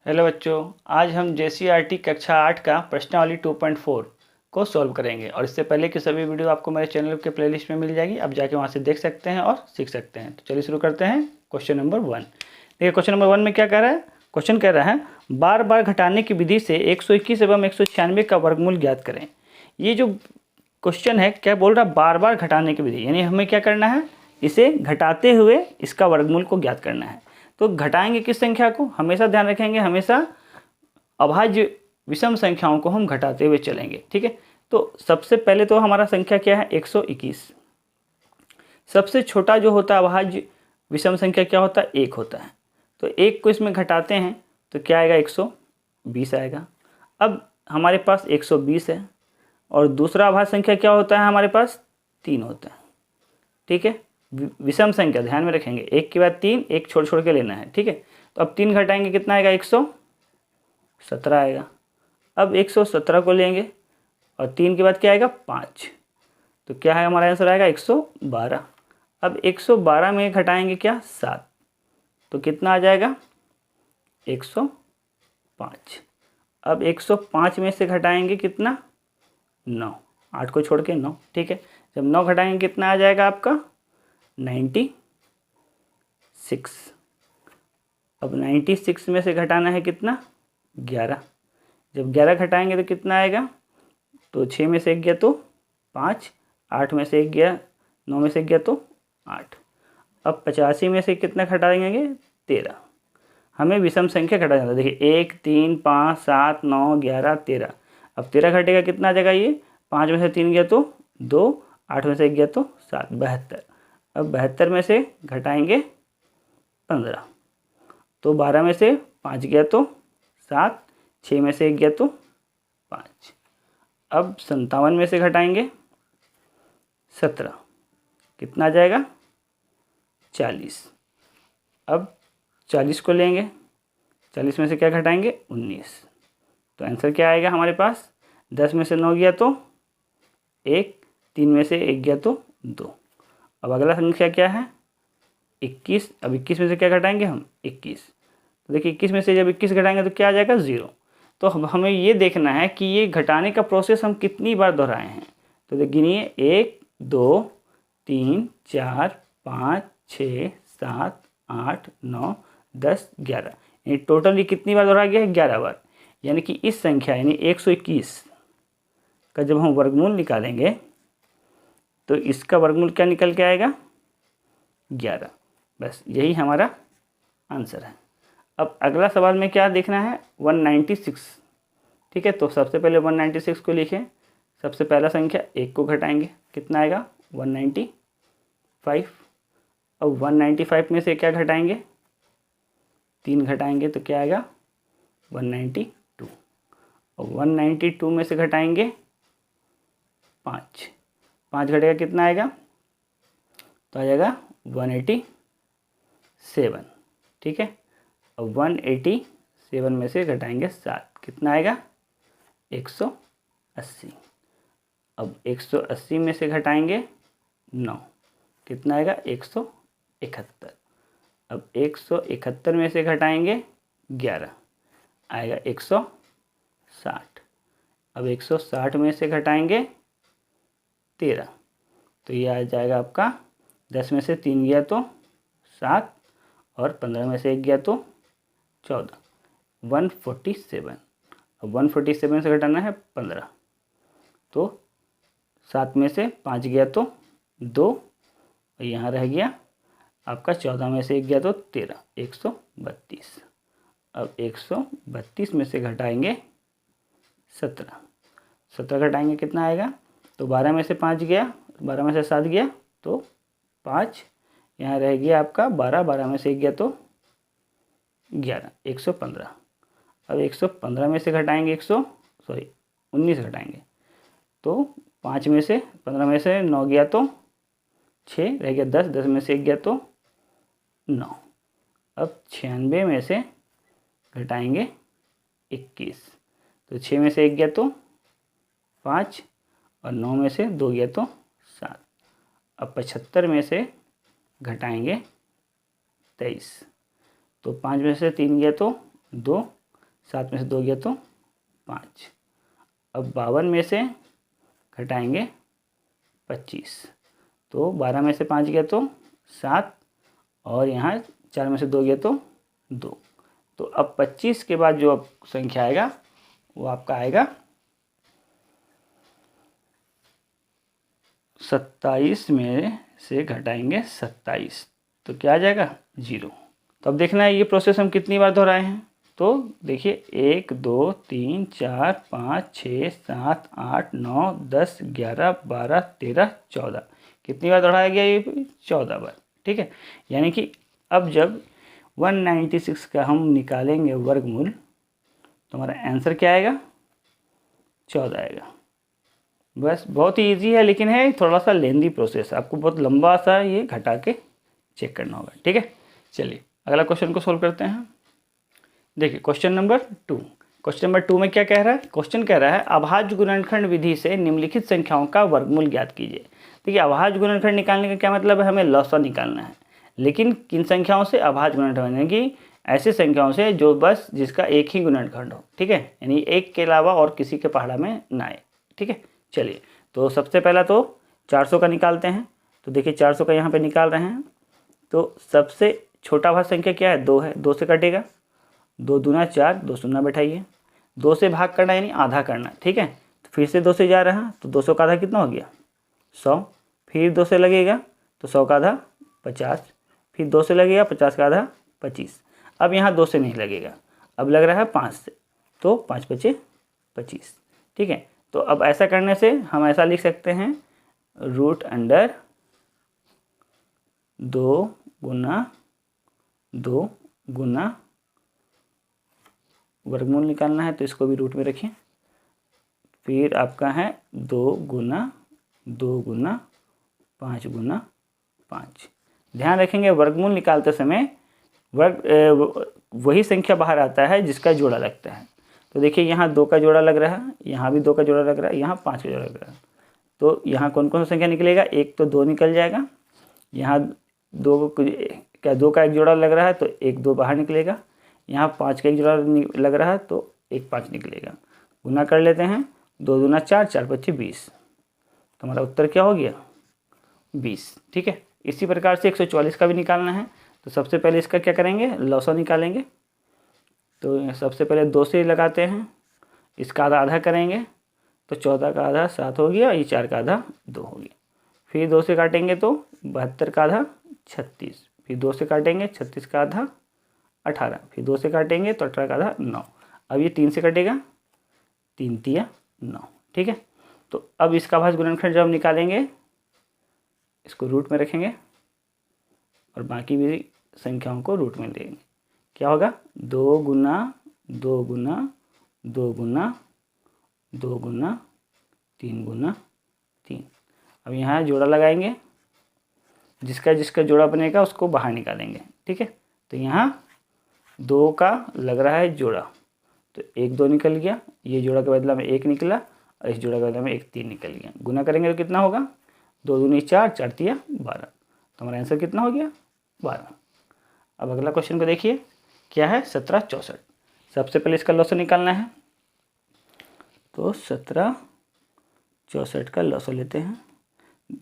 Hello बच्चों, आज हम JCRT कक्षा 8 का प्रश्नावली 2.4 को सॉल्व करेंगे। और इससे पहले की सभी वीडियो आपको मेरे चैनल के प्लेलिस्ट में मिल जाएगी। आप जाके वहाँ से देख सकते हैं और सीख सकते हैं। तो चलिए शुरू करते हैं। Question number 1। देखिए क्वेश्चन नंबर 1 में क्या कह रहा है। क्वेश्चन कह रहा है बार बार घटाने की विधि से 121 एवं 196 का वर्गमूल ज्ञात करें। ये जो क्वेश्चन है क्या बोल रहा है, बार बार घटाने की विधि, यानी हमें क्या करना है, इसे घटाते हुए इसका वर्गमूल को ज्ञात करना है। तो घटाएंगे किस संख्या को, हमेशा ध्यान रखेंगे, हमेशा अभाज्य विषम संख्याओं को हम घटाते हुए चलेंगे। ठीक है, तो सबसे पहले तो हमारा संख्या क्या है 121। सबसे छोटा जो होता है अभाज्य विषम संख्या क्या होता है, 1 होता है। तो 1 को इसमें घटाते हैं तो क्या आएगा, 120 आएगा। अब हमारे पास 120 है और दूसरा अभाज्य संख्या क्या होता है, हमारे पास 3 होता है। ठीक है, विषम संख्या ध्यान में रखेंगे, 1 के बाद 3, एक छोड़ छोड़ के लेना है। ठीक है, तो अब 3 घटाएंगे कितना आएगा, 117 आएगा। अब 117 को लेंगे और 3 के बाद क्या आएगा, 5, तो क्या है हमारा आंसर आएगा 112। अब 112 में घटाएंगे क्या, 7, तो कितना आ जाएगा 105। अब 105 में से घटाएंगे कितना, 9, 8 को छोड़ के 9। ठीक है, जब 9 घटाएंगे कितना आ जाएगा आपका 96। अब 96 में से घटाना है कितना, 11। जब 11 घटाएंगे तो कितना आएगा, तो 6 में से 1 गया तो 5, 8 में से 1 गया, 9 में से 1 गया तो 8। अब 85 में से कितना घटाएंगे, 13। हमें विषम संख्या घटा जाता है। देखिए 1, 3, 5, 7, 9, 11, 13। अब 13 घटेगा कितना आ जाएगा, ये 5 में से 3 गया तो 2, 8 में से 1 गया तो 7, 72। अब 72 में से घटाएंगे 15, तो 12 में से 5 गया तो 7, 6 में से 1 गया तो 5। अब 57 में से घटाएंगे 17, कितना आ जाएगा 40। अब 40 को लेंगे, 40 में से क्या घटाएंगे 19, तो आंसर क्या आएगा हमारे पास, 10 में से 9 गया तो 1, 3 में से 1 गया तो 2। अब अगला संख्या क्या है 21। अब 21 में से क्या घटाएंगे हम, 21। तो देखिए 21 में से जब 21 घटाएंगे तो क्या आ जाएगा 0। तो हमें ये देखना है कि ये घटाने का प्रोसेस हम कितनी बार दोहराए हैं। तो गिनिए 1, 2, 3, 4, 5, 6, 7, 8, 9, 10, 11, यानी टोटल ये कितनी बार दोहराया गया है, 11 बार। यानी कि इस संख्या यानी 121 का जब हम वर्गमूल निकालेंगे तो इसका वर्गमूल क्या निकल के आएगा, 11। बस यही हमारा आंसर है। अब अगला सवाल में क्या देखना है, 196। ठीक है, तो सबसे पहले 196 को लिखें। सबसे पहला संख्या 1 को घटाएंगे, कितना आएगा 195। अब 195 में से क्या घटाएंगे, 3 घटाएंगे तो क्या आएगा 192। और 192 में से घटाएंगे 5, 5 घटेगा कितना आएगा, तो आ जाएगा 187। ठीक है, अब 187 में से घटाएंगे 7, कितना आएगा 180। अब 180 में से घटाएंगे 9, कितना आएगा 171। अब 171 में से घटाएंगे 11, आएगा 160। अब 160 में से घटाएंगे 13, तो ये आ जाएगा आपका 10 में से 3 गया तो 7 और 15 में से 1 गया तो 14, 147। अब 147 से घटाना है 15, तो 7 में से 5 गया तो 2, और यहाँ रह गया आपका 14 में से 1 गया तो 13, 132। अब 132 में से घटाएंगे 17, 17 घटाएंगे कितना आएगा, तो 12 में से 5 गया, 12 में से 7 गया तो 5, यहाँ रह गया आपका 12, 12 में से 1 गया तो 11, 115। अब 115 में से घटाएंगे 19 घटाएंगे, तो 5 में से 15 में से 9 गया तो 6, रह गया 10, 10 में से 1 गया तो 9। अब 96 में से घटाएंगे 21, तो 6 में से 1 गया तो 5 और 9 में से 2 गया तो 7। अब 75 में से घटाएंगे 23, तो 5 में से 3 गया तो 2 7 में से 2 गया तो 5। अब 52 में से घटाएंगे 25, तो 12 में से 5 गया तो 7, और यहाँ 4 में से 2 गया तो 2। तो अब 25 के बाद जो संख्या आएगा वो आपका आएगा 27 में से घटाएंगे 27, तो क्या आ जाएगा 0। तो अब देखना है ये प्रोसेस हम कितनी बार दोहराए हैं। तो देखिए 1 2 3 4 5 6 7 8 9 10 11 12 13 14, कितनी बार दोहराया गया ये 14 बार। ठीक है, यानी कि अब जब 196 का हम निकालेंगे वर्गमूल तो हमारा आंसर क्या आएगा 14 आएगा। बस बहुत ही ईजी है, लेकिन है थोड़ा सा लेंदी प्रोसेस, आपको बहुत लंबा सा ये घटा के चेक करना होगा। ठीक है, चलिए अगला क्वेश्चन को सोल्व करते हैं। देखिए क्वेश्चन नंबर 2। क्वेश्चन नंबर 2 में क्या कह रहा है, क्वेश्चन कह रहा है अभाज्य गुणनखंड विधि से निम्नलिखित संख्याओं का वर्गमूल ज्ञात कीजिए। देखिए अभाज्य गुणनखंड निकालने का क्या मतलब है, हमें लौसा निकालना है, लेकिन किन संख्याओं से, अभाज्य गुणनखंड यानी कि ऐसी संख्याओं से जो बस जिसका एक ही गुणनखंड हो। ठीक है, यानी एक के अलावा और किसी के पहाड़ा में ना आए। ठीक है, चलिए तो सबसे पहला तो 400 का निकालते हैं। तो देखिए 400 का यहाँ पे निकाल रहे हैं, तो सबसे छोटा भाग संख्या क्या है 2 है, 2 से कटेगा, 2 दूना 4, 2 शून्य बैठाइए, 2 से भाग करना यानी आधा करना। ठीक है, तो फिर से 2 से जा रहा है तो 200 का आधा कितना हो गया 100, फिर 2 से लगेगा तो 100 का आधा 50, फिर 2 से लगेगा 50 का आधा 25। अब यहाँ 2 से नहीं लगेगा, अब लग रहा है 5 से, तो 5 बचे 25। ठीक है, तो अब ऐसा करने से हम ऐसा लिख सकते हैं √2 गुना 2 गुना वर्गमूल निकालना है तो इसको भी रूट में रखें, फिर आपका है 2 गुना 5 गुना 5। ध्यान रखेंगे वर्गमूल निकालते समय वही संख्या बाहर आता है जिसका जोड़ा लगता है। तो देखिए यहाँ 2 का जोड़ा लग रहा है, यहाँ भी 2 का जोड़ा लग रहा है, यहाँ 5 का जोड़ा लग रहा है, तो यहाँ कौन कौन सा संख्या निकलेगा, एक तो 2 निकल जाएगा, यहाँ 2 का एक जोड़ा लग रहा है तो 1 2 बाहर निकलेगा, यहाँ 5 का एक जोड़ा लग रहा है तो 1 5 निकलेगा। गुना कर लेते हैं, 2 दूना 4, 4 25 20, तो हमारा उत्तर क्या हो गया 20। ठीक है, इसी प्रकार से 144 का भी निकालना है। तो सबसे पहले इसका क्या करेंगे, लौसा निकालेंगे। तो सबसे पहले 2 से लगाते हैं, इसका आधा आधा करेंगे तो 14 का आधा 7 हो गया, ये 4 का आधा 2 हो गया, फिर 2 से काटेंगे तो 72 का आधा 36, फिर 2 से काटेंगे 36 का आधा 18, फिर 2 से काटेंगे तो 18 का आधा 9। अब ये 3 से कटेगा, 3 तिया 9। ठीक है, तो अब इसका अभाज्य गुणनखंड जब निकालेंगे इसको रूट में रखेंगे और बाकी भी संख्याओं को रूट में लेंगे। क्या होगा 2 गुना 2 गुना 2 गुना 2 गुना 3 गुना 3। अब यहाँ जोड़ा लगाएंगे, जिसका जिसका जोड़ा बनेगा उसको बाहर निकालेंगे। ठीक है, तो यहाँ 2 का लग रहा है जोड़ा, तो 1 2 निकल गया, ये जोड़ा के बदला में 1 निकला और इस जोड़ा के बदला में 1 3 निकल गया। गुना करेंगे तो कितना होगा 2 दूनी 4, 4 तिया 12, तो हमारा आंसर कितना हो गया 12। अब अगला क्वेश्चन को देखिए, क्या है 17 64। सबसे पहले इसका लॉस निकालना है, तो 17 64 का लॉस लेते हैं।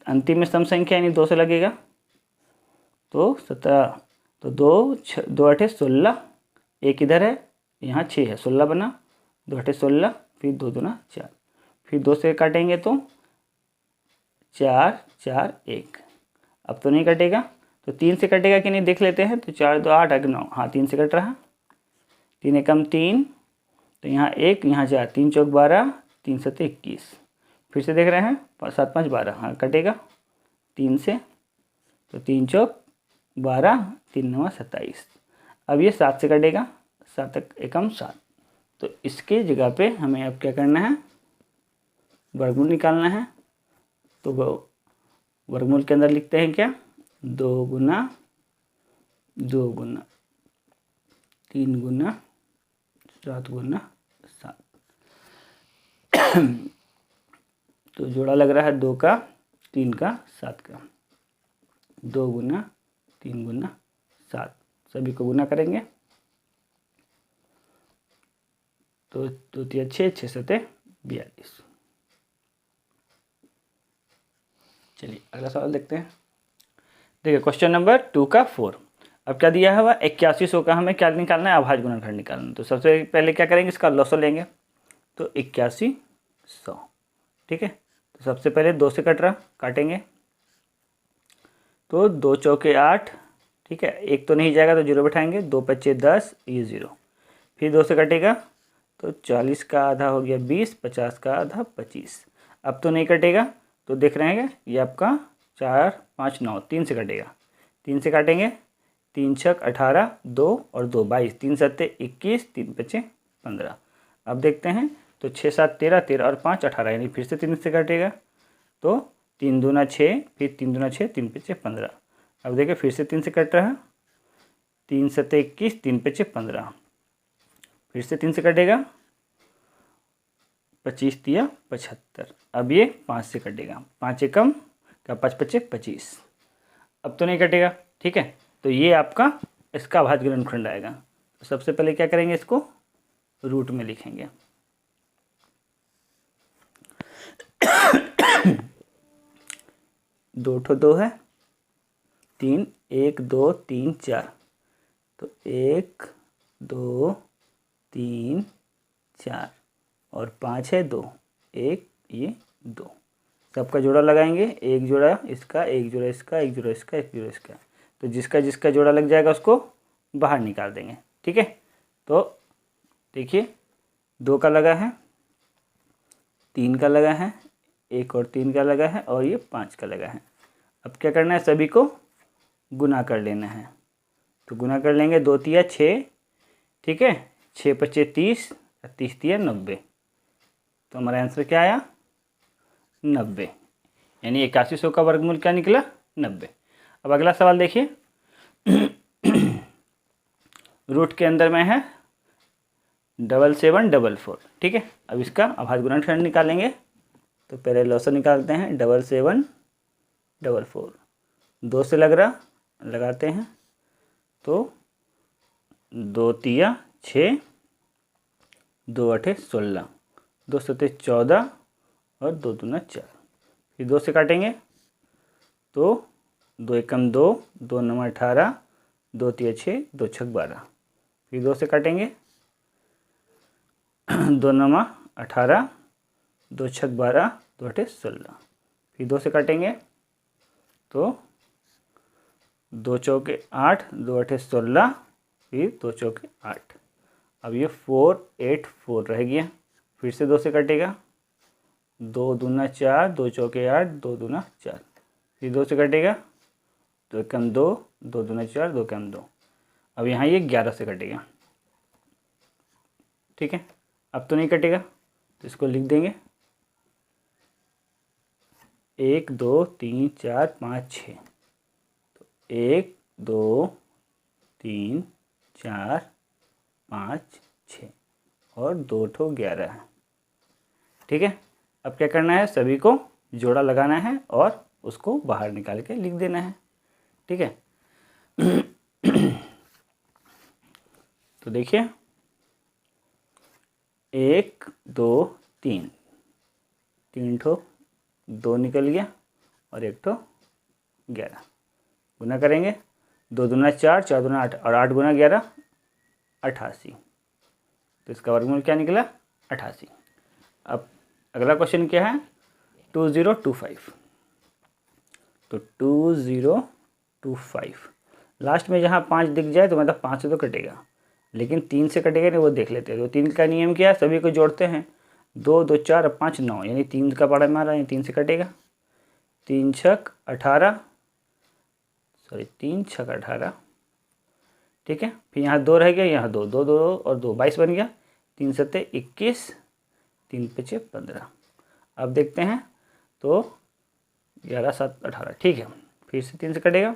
अंतिम में सम संख्या यानी 2 से लगेगा, तो 17 तो 2 8 16, एक इधर है यहाँ 6 है, 16 बना, 2 8 16, फिर 2 दूना 4, फिर 2 से काटेंगे तो 4 4 1। अब तो नहीं कटेगा, तो 3 से कटेगा कि नहीं देख लेते हैं। तो 4 2 8 8 9, हाँ 3 से कट रहा, 3 एकम 3, तो यहाँ 1 यहाँ 4, 3 चौक 12, 3 7 21। फिर से देख रहे हैं 7 5 12, हाँ कटेगा 3 से, तो 3 चौक 12, 3 9 27। अब ये 7 से कटेगा, 7 एकम 7, तो इसके जगह पे हमें अब क्या करना है वर्गमूल निकालना है। तो वर्गमूल के अंदर लिखते हैं क्या 2 गुना 2 गुना 3 गुना 7 गुना 7। तो जोड़ा लग रहा है 2 का 3 का 7 का, 2 गुना 3 गुना 7, सभी को गुना करेंगे तो 2 तिया 6, 6 सते 42। चलिए अगला सवाल देखते हैं। देखिए क्वेश्चन नंबर 2 का 4। अब क्या दिया हुआ 8100 का हमें क्या निकालना है, अभाज्य गुणनखंड निकालना है। तो सबसे पहले क्या करेंगे, इसका लॉसो लेंगे। तो 8100, ठीक है। तो सबसे पहले 2 से कट रहा, काटेंगे। तो 2 चौके 8, ठीक है। 1 तो नहीं जाएगा तो 0 बैठाएंगे। 2 पच्चे 10, ये 0। फिर 2 से कटेगा तो 40 का आधा हो गया 20, 50 का आधा 25। अब तो नहीं कटेगा, तो देख रहे हैं ये आपका 4 5 9, 3 से कटेगा। 3 से काटेंगे, 3 छक 18, 2 और 2 22, 3 सत्ते 21, 3 पच्चे 15। अब देखते हैं तो 6 7 13, 13 और 5 18, यानी फिर से 3 से काटेगा। तो 3 दूना 6, फिर 3 दूना 6, 3 पच्चे 15। अब देखिए फिर से 3 से कट रहा है। 3 सत्ते 21, 3 पच्चे 15। फिर से 3 से कटेगा, 25 तिया 75। अब ये 5 से कटेगा। 5 एकम का 5 पच्चे 25। अब तो नहीं कटेगा, ठीक है। तो ये आपका इसका अभाज्य गुणनखंड आएगा। तो सबसे पहले क्या करेंगे, इसको रूट में लिखेंगे। दो ठो 2 है, 3 1 2 3 4। तो 1 2 3 4 और 5 है 2, 1 ये 2। सबका जोड़ा लगाएंगे। एक जोड़ा इसका, एक जोड़ा इसका, एक जोड़ा इसका, एक जोड़ा इसका। तो जिसका जिसका जोड़ा लग जाएगा उसको बाहर निकाल देंगे, ठीक है। तो देखिए 2 का लगा है, 3 का लगा है, 1 और 3 का लगा है, और ये 5 का लगा है। अब क्या करना है, सभी को गुना कर लेना है। तो गुना कर लेंगे। 2 तिया 6, ठीक है। 6 पच्चे 30, 30 तिया 90। तो हमारा आंसर क्या आया, 90। यानी 8100 का वर्गमूल क्या निकला, 90। अब अगला सवाल देखिए। रूट के अंदर में है 7744, ठीक है। अब इसका अभाज्य गुणनखंड निकालेंगे। तो पहले लॉसो निकालते हैं। 7744, 2 से लग रहा, लगाते हैं। तो 2 तिया 6, 2 अठे 16, 2 सते 14 और 2 दूना 4। फिर 2 से काटेंगे। तो 2 एकम 2, 2 नौ 18, 2 तिया 6, 2 छक 12। फिर 2 से काटेंगे। 2 नौ 18, 2 छक 12, 2 अठे 16। फिर 2 से काटेंगे। तो 2 चौके 8, 2 अठे 16, फिर 2 चौके 8। अब ये 4 8 4 रह गया। फिर से 2 से कटेगा। 2 दूना 4, 2 चौके 8, 2 दूना 4। फिर 2 से कटेगा। 2 एकम 2, 2 दूना 4, 2 एकम 2। अब यहाँ ये 11 से कटेगा, ठीक है। अब तो नहीं कटेगा, तो इसको लिख देंगे। 1 2 3 4 5 6। तो 1 2 3 4 5 6 और 2 ठो 11 है, ठीक है। अब क्या करना है, सभी को जोड़ा लगाना है और उसको बाहर निकाल के लिख देना है, ठीक है। तो देखिए 1 2 3, 3 ठो 2 निकल गया और 1 ठो 11। गुना करेंगे। 2 दूना 4, 4 दूना 8 और 8 गुना 11 88। तो इसका वर्गमूल क्या निकला, 88। अब अगला क्वेश्चन क्या है, 2025। तो 2025 लास्ट में जहाँ 5 दिख जाए तो मतलब 5 से तो कटेगा, लेकिन 3 से कटेगा नहीं, वो देख लेते हैं। तो 3 का नियम क्या है, सभी को जोड़ते हैं। 2 2 4 5 9, यानी 3 का पारा मारा, यानी 3 से कटेगा। 3 छक 18, सॉरी 3 छक 18, ठीक है। फिर यहाँ 2 रह गया, यहाँ 2 2 2 और 2 22 बन गया। 3 सत्ते 21, 3 पचे 15। अब देखते हैं तो 11 7 18, ठीक है। फिर से 3 से कटेगा।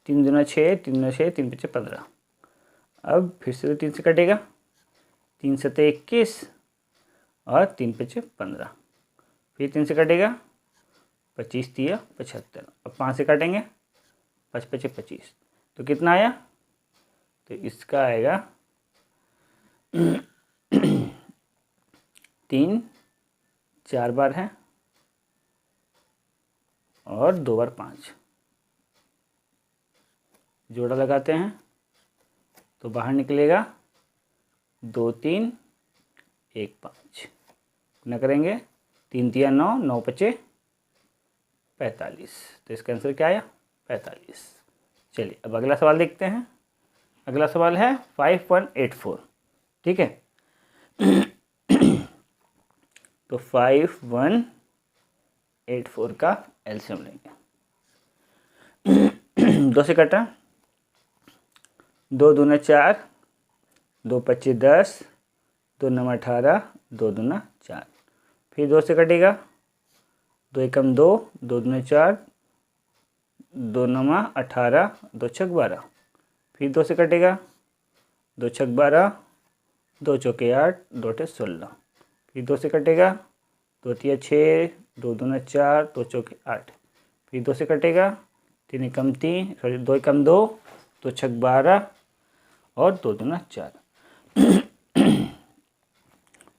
3 दूना 6, 3 दूना 6, 3 पचे 15। अब फिर से 3 से कटेगा। 3 सत्ते 21 और 3 पचे 15। फिर 3 से कटेगा। 25 तिया 75। अब 5 से काटेंगे। 5 पचे 25। तो कितना आया, तो इसका आएगा 3 4 बार है और 2 बार 5, जोड़ा लगाते हैं तो बाहर निकलेगा 2 3 1 5, गुना करेंगे 3 3 9, 9 5 45, तो इसका आंसर क्या आया 45। चलिए अब अगला सवाल देखते हैं। अगला सवाल है 5184, ठीक है। तो 5184 का एलसीएम लेंगे। 2 से कटा, 2 दूना 4, 2 पच्चीस 10, 2 नम 18, 2 दूना 4, फिर 2 से कटेगा, 2 एकम 2, 2 दूना 4, 2 नमा 18, 2 छक 12, फिर 2 से कटेगा, 2 छक 12, 2 चौके 8, 2 अठे 16, फिर 2 से कटेगा, 2 तिया 6, 2 दूना 4, 2 चौके 8, फिर 2 से कटेगा, 3 एकम 3, सॉरी 2 एकम 2, 2 छक 12 और 2 दूना 4।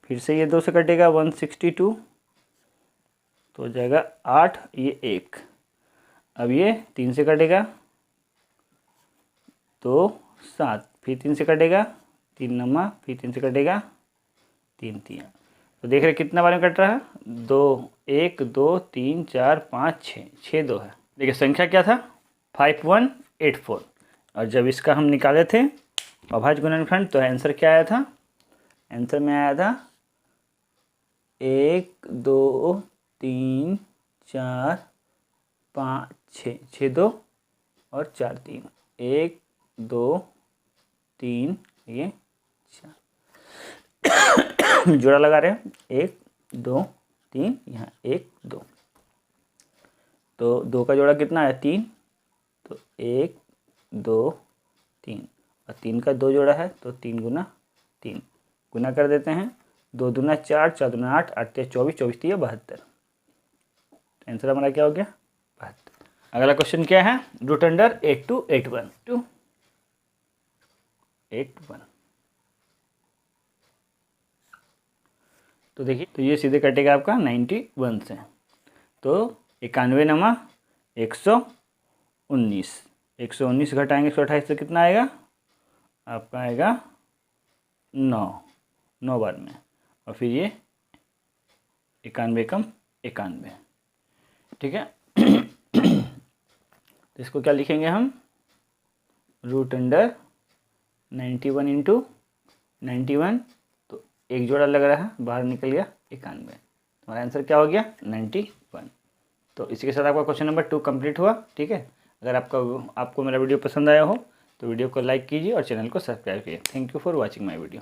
फिर से ये 2 से कटेगा 162, तो हो जाएगा 8, ये 1। अब ये 3 से कटेगा तो 7, फिर 3 से कटेगा, 3 नमा, फिर 3 से कटेगा 3 3, तो देख रहे कितना बार में कट रहा है, 2 1 2 3 4 5 6, 6 2 है। देखिए संख्या क्या था 5184, और जब इसका हम निकाले थे अभाज्य गुणनखंड तो आंसर क्या आया था, आंसर में आया था 1 2 3 4 5 6, 6 2 और 4 3, 1 2 3 ये 4, जोड़ा लगा रहे हैं 1 2 3, यहाँ 1 2, तो 2 का जोड़ा कितना है 3, तो 1 2 3, और 3 का 2 जोड़ा है तो 3 गुना 3, गुना कर देते हैं, 2 दूना 4, 4 दूना 8, 8 3 24, 24 3 72, आंसर हमारा क्या हो गया 72। अगला क्वेश्चन क्या है, रूट अंडर 8281 281, तो देखिए तो ये सीधे कटेगा आपका 91 से, तो 91 नमा 119, 119 घटाएंगे 128 से कितना आएगा आपका, आएगा 9, 9 बार में, और फिर ये 91 कम 91, ठीक है। तो इसको क्या लिखेंगे हम, रूट अंडर 91 इंटू 91, तो एक जोड़ा लग रहा है बाहर निकल गया 91, हमारा आंसर क्या हो गया 91। तो इसी के साथ आपका क्वेश्चन नंबर 2 कंप्लीट हुआ, ठीक है। अगर आपको मेरा वीडियो पसंद आया हो तो वीडियो को लाइक कीजिए और चैनल को सब्सक्राइब कीजिए। Thank you for watching my video.